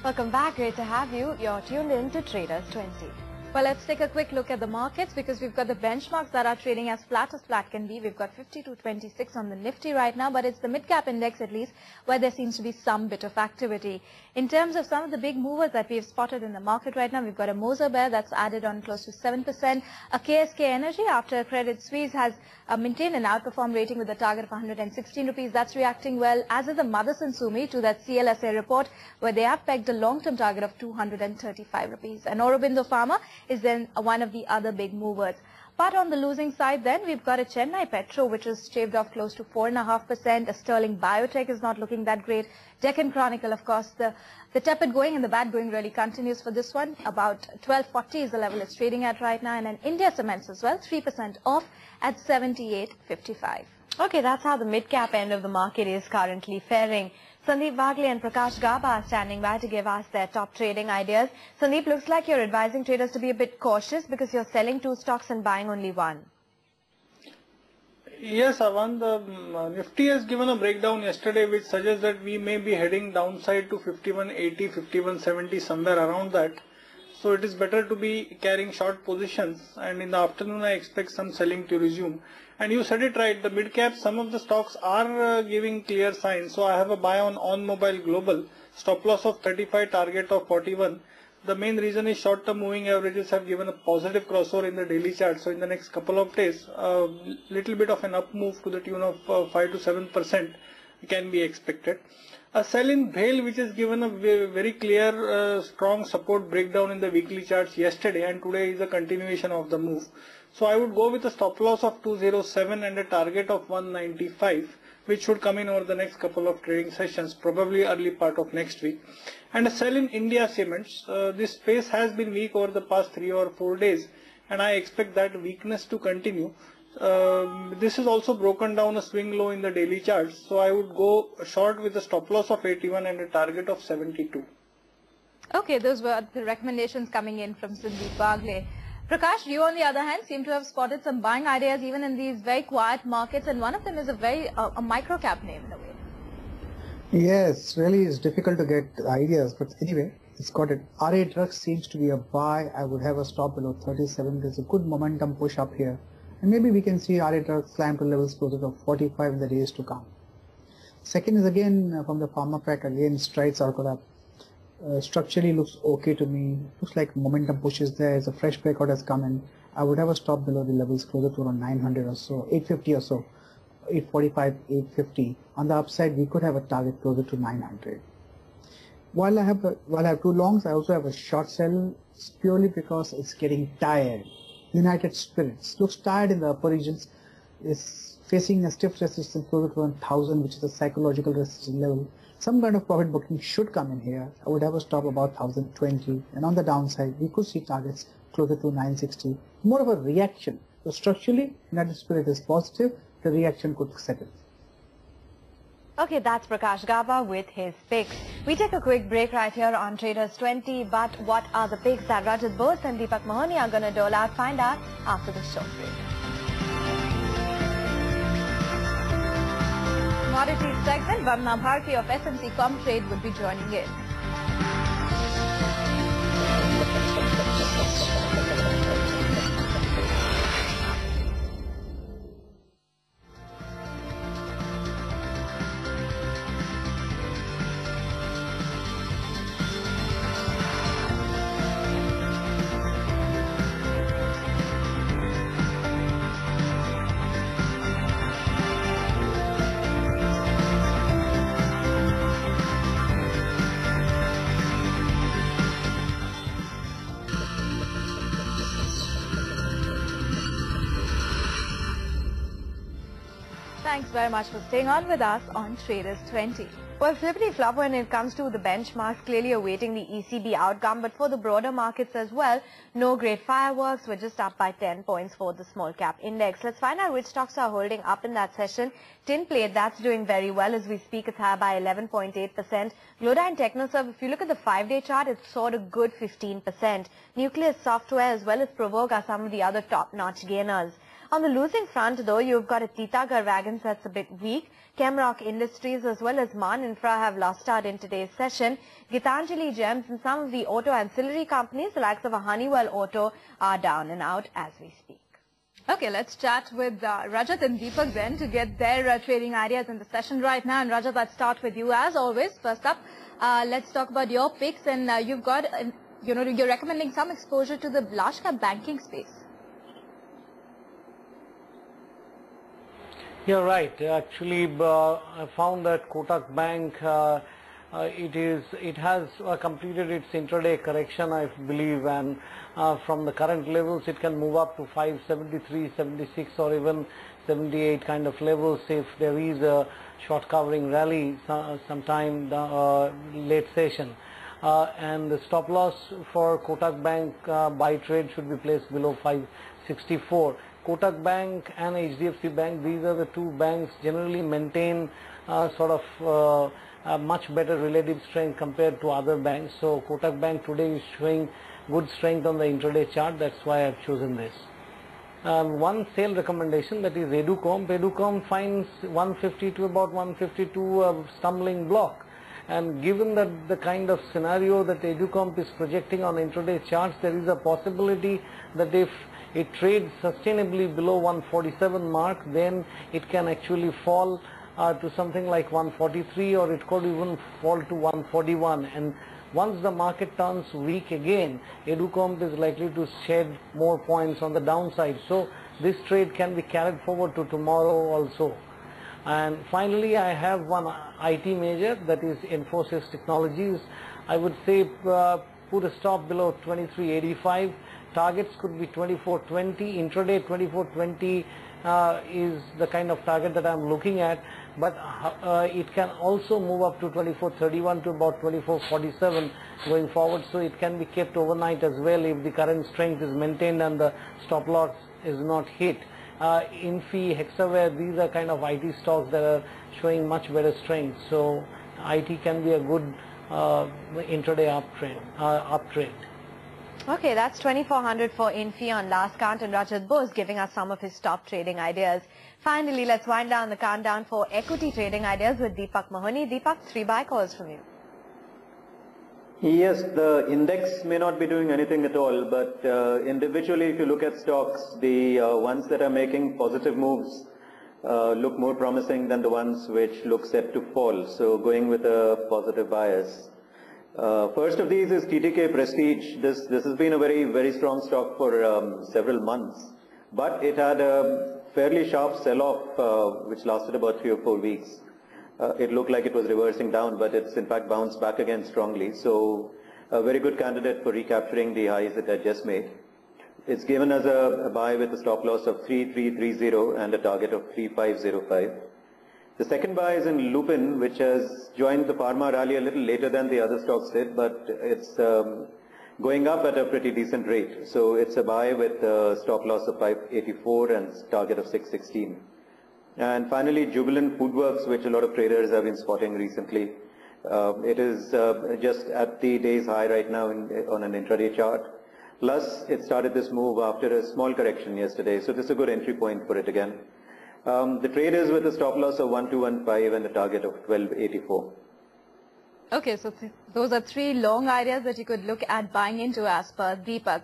Welcome back. Great to have you. You're tuned in to Traders 20. Well, let's take a quick look at the markets because we've got the benchmarks that are trading as flat can be. We've got 52.26 on the Nifty right now, but it's the Midcap index at least where there seems to be some bit of activity. In terms of some of the big movers that we've spotted in the market right now, we've got a Moser Baer that's added on close to 7%. A KSK Energy after Credit Suisse has maintained an outperform rating with a target of 116 rupees. That's reacting well, as is the Motherson Sumi to that CLSA report where they have pegged a long-term target of 235 rupees. And Aurobindo Pharma is then one of the other big movers. But on the losing side then, we've got a Chennai Petro which is shaved off close to 4.5%. A Sterling Biotech is not looking that great. Deccan Chronicle, of course, the tepid going and the bad going really continues for this one. About 1240 is the level it's trading at right now. And then India Cements as well, 3% off at 78.55. Okay, that's how the mid-cap end of the market is currently faring. Sandeep Bagley and Prakash Gaba are standing by to give us their top trading ideas. Sandeep, looks like you're advising traders to be a bit cautious because you're selling 2 stocks and buying only 1. Yes, Avan, the Nifty has given a breakdown yesterday which suggests that we may be heading downside to 5180, 5170, somewhere around that. So it is better to be carrying short positions, and in the afternoon I expect some selling to resume. And you said it right, the mid-cap, some of the stocks are giving clear signs. So I have a buy on Mobile Global, stop loss of 35, target of 41. The main reason is short-term moving averages have given a positive crossover in the daily chart. So in the next couple of days, a little bit of an up move to the tune of 5 to 7% can be expected. A sell in BHEL, which has given a very clear strong support breakdown in the weekly charts yesterday, and today is a continuation of the move. So I would go with a stop loss of 207 and a target of 195, which should come in over the next couple of trading sessions, probably early part of next week. And a sell in India Cements. This space has been weak over the past 3 or 4 days, and I expect that weakness to continue. This is also broken down a swing low in the daily charts, so I would go short with a stop loss of 81 and a target of 72. Okay, those were the recommendations coming in from Sandeep Bagley. Prakash, you on the other hand seem to have spotted some buying ideas even in these very quiet markets, and one of them is a very a micro cap name in a way. Yes, really it's difficult to get ideas, but anyway, it's got it. RAJAT'S seems to be a buy. I would have a stop below 37. There's a good momentum push up here. And maybe we can see RAJAT'S climb to levels closer to 45 in the days to come. Second is again from the pharma pack, again STRAITS ARCOLAB. Structurally looks okay to me. Looks like momentum push is there. As a fresh breakout has come in, I would have a stop below the levels closer to around 900 or so, 850 or so, 845, 850. On the upside, we could have a target closer to 900. While I have 2 longs, I also have a short sell purely because it's getting tired. United Spirits looks tired in the upper regions, is facing a stiff resistance closer to 1000, which is a psychological resistance level. Some kind of profit booking should come in here. I would have a stop about 1020, and on the downside, we could see targets closer to 960. More of a reaction. So structurally, United Spirit is positive. The reaction could settle. Okay, that's Prakash Gaba with his picks. We take a quick break right here on Traders 20, but what are the picks that Rajat Bose and Deepak Mahoney are going to dole out? Find out after the short break. Commodities segment, Vamna Bharti of SMC Comtrade would be joining in. Thanks very much for staying on with us on Traders 20. Well, flippity-flop when it comes to the benchmarks, clearly awaiting the ECB outcome, but for the broader markets as well, no great fireworks. We're just up by 10 points for the small cap index. Let's find out which stocks are holding up in that session. Tinplate, that's doing very well as we speak. It's higher by 11.8%. Glodine and Techno, if you look at the 5-day chart, it's sort of good 15%. Nucleus Software as well as Provoke are some of the other top-notch gainers. On the losing front, though, you've got a Titagarh Wagons that's a bit weak. Chemrock Industries as well as Man Infra have lost out in today's session. Gitanjali Gems and some of the auto ancillary companies, the likes of a Honeywell Auto, are down and out as we speak. Okay, let's chat with Rajat and Deepak then to get their trading ideas in the session right now. And Rajat, let's start with you as always. First up, let's talk about your picks. And you've got, you're recommending some exposure to the large cap banking space. You're right. Actually, I found that Kotak Bank, it has completed its intraday correction, I believe, and from the current levels, it can move up to 573, 76, or even 78 kind of levels if there is a short covering rally sometime late session. And the stop loss for Kotak Bank buy trade should be placed below 564. Kotak Bank and HDFC Bank, these are the two banks generally maintain sort of a much better relative strength compared to other banks. So Kotak Bank today is showing good strength on the intraday chart. That's why I've chosen this. One sale recommendation, that is EDUCOMP. EDUCOMP finds 150 to about 152 a stumbling block. And given that the kind of scenario that EDUCOMP is projecting on intraday charts, there is a possibility that if it trades sustainably below 147 mark, then it can actually fall to something like 143, or it could even fall to 141. And once the market turns weak again, EDUCOMP is likely to shed more points on the downside. So this trade can be carried forward to tomorrow also. And finally, I have one IT major, that is INFOSYS Technologies. I would say put a stop below 2385. Targets could be 2420. Intraday 2420 is the kind of target that I'm looking at, but it can also move up to 2431 to about 2447 going forward. So it can be kept overnight as well if the current strength is maintained and the stop loss is not hit. Infi, Hexaware, these are kind of IT stocks that are showing much better strength. So IT can be a good intraday uptrend. Okay, that's 2400 for Infi on last count, and Rajat Bose giving us some of his top trading ideas. Finally, let's wind down the countdown for equity trading ideas with Deepak Mahoney. Deepak, 3 buy calls from you. Yes, the index may not be doing anything at all, but individually, if you look at stocks, the ones that are making positive moves look more promising than the ones which look set to fall. So going with a positive bias. First of these is TTK Prestige. This has been a very strong stock for several months, but it had a fairly sharp sell-off which lasted about 3 or 4 weeks. It looked like it was reversing down, but it's in fact bounced back again strongly. So a very good candidate for recapturing the highs it had just made. It's given as a buy with a stop loss of 3330 and a target of 3505. The second buy is in Lupin, which has joined the pharma rally a little later than the other stocks did, but it's going up at a pretty decent rate. So it's a buy with a stop loss of 584 and target of 616. And finally, Jubilant Foodworks, which a lot of traders have been spotting recently. It is just at the day's high right now on an intraday chart. Plus, it started this move after a small correction yesterday. So this is a good entry point for it again. The trade is with a stop loss of 1215 and a target of 1284. Okay, so those are 3 long ideas that you could look at buying into as per Deepak.